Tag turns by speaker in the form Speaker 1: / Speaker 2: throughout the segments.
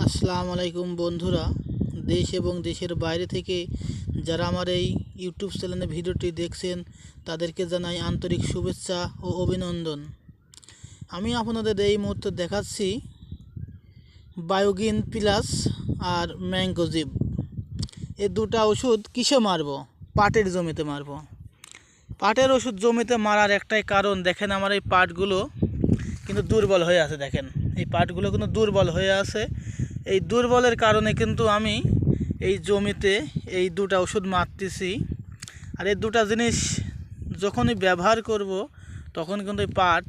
Speaker 1: আসসালামু আলাইকুম বন্ধুরা, দেশ এবং দেশের বাইরে থেকে যারা আমার এই ইউটিউব চ্যানেলে ভিডিওটি দেখছেন তাদেরকে জানাই আন্তরিক শুভেচ্ছা ও অভিনন্দন। আমি আপনাদের এই মুহূর্তে দেখাচ্ছি বায়োগিন প্লাস আর ম্যাঙ্গোজিব। এই দুটা ওষুধ কিসে মারবো? পাটের জমিতে মারবো। পাটের ওষুধ জমিতে মারার একটাই কারণ, দেখেন আমার এই পাটগুলো কিন্তু দুর্বল হয়ে আছে। দেখেন এই পাটগুলো কিন্তু দুর্বল হয়ে আছে। এই দুর্বলের কারণে কিন্তু আমি এই জমিতে এই দুটা ওষুধ মারতেছি। আর এই দুটা জিনিস যখনই ব্যবহার করব তখন কিন্তু এই পাট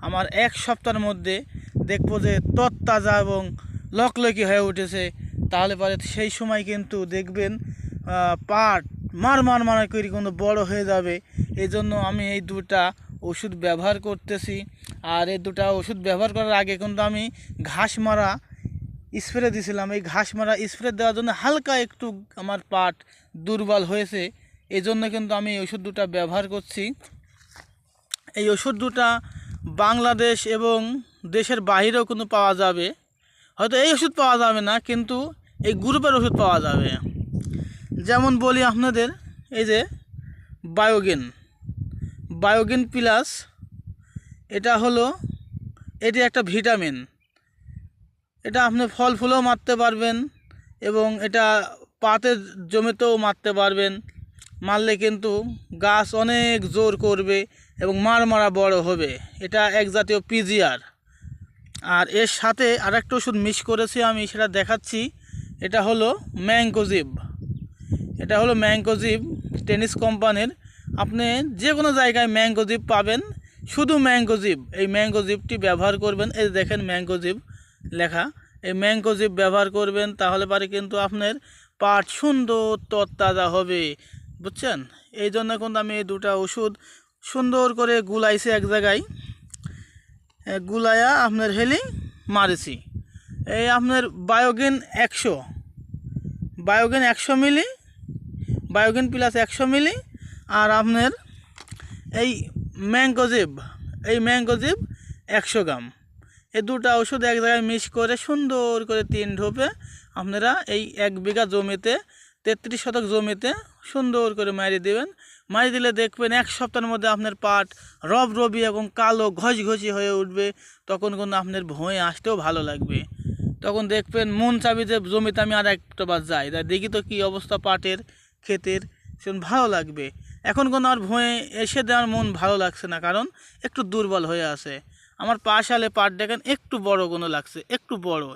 Speaker 1: আমার এক সপ্তাহের মধ্যে দেখবো যে তরতাজা এবং লকলকি হয়ে উঠেছে। তাহলে পরে সেই সময় কিন্তু দেখবেন পাট মার করে কিন্তু বড় হয়ে যাবে। এই জন্য আমি এই দুটা ওষুধ ব্যবহার করতেছি। আর এই দুটা ওষুধ ব্যবহার করার আগে কিন্তু আমি ঘাস মারা স্প্রে দিয়েছিলাম। এই ঘাস মারা স্প্রে দেওয়ার জন্য হালকা একটু আমার পাট দুর্বল হয়েছে, এই জন্য কিন্তু আমি এই ওষুধ দুটা ব্যবহার করছি। এই ওষুধ দুটা বাংলাদেশ এবং দেশের বাইরেও কিন্তু পাওয়া যাবে। হয়তো এই ওষুধ পাওয়া যাবে না, কিন্তু এই গ্রুপের ওষুধ পাওয়া যাবে। যেমন বলি আপনাদের, এই যে বায়োগিন প্লাস, এটি একটা ভিটামিন। এটা আপনি ফল ফুলও মারতে পারবেন এবং এটা পাতের জমিতেও মারতে পারবেন। মারলে কিন্তু গাছ অনেক জোর করবে এবং মারা বড় হবে। এটা এক জাতীয় পিজিআর। আর এর সাথে আরেকটা ওষুধ মিক্স করেছি আমি, সেটা দেখাচ্ছি। এটা হলো ম্যাঙ্গোজিব টেনিস কোম্পানির। আপনি যে কোনো জায়গায় ম্যাঙ্গোজিব পাবেন, শুধু ম্যাঙ্গোজিব, এই ম্যাঙ্গোজিবটি ব্যবহার করবেন। এই দেখেন ম্যাঙ্গোজিব লেখা, এই ম্যাঙ্গোজিব ব্যবহার করবেন। তাহলে পারে কিন্তু আপনার পাট সুন্দর তরতাজা হবে, বুঝছেন? এই জন্য কিন্তু আমি এই দুটা ওষুধ সুন্দর করে গুলাইছি, এক জায়গায় গুলাইয়া আপনার হেলি মারেছি। এই আপনার বায়োগিন 100 মিলি, বায়োগিন প্লাস 100 মিলি, আর আপনার এই ম্যাঙ্গোজিব 100 গ্রাম। এই দুটা ওষুধ এক জায়গায় মিক্স করে সুন্দর করে 3 ঢোপে আপনারা এই 1 বিঘা জমিতে 33 শতক জমিতে সুন্দর করে মারি দেবেন। মারি দিলে দেখবেন এক সপ্তাহের মধ্যে আপনার পাট রবরবি এবং কালো ঘষঘষি হয়ে উঠবে। তখন কিন্তু আপনার ভুঁয়ে আসতেও ভালো লাগবে। তখন দেখবেন মন চাবি যে জমিতে আমি আর একটা বার যাই, দেখি তো কী অবস্থা পাটের ক্ষেতের, সেরকম ভালো লাগবে। এখন কোনো আর ভুঁয়ে এসে দেওয়ার মন ভালো লাগছে না, কারণ একটু দুর্বল হয়ে আছে। আমার পাশালে পাট দেখেন একটু বড় কোনো লাগছে, একটু বড়।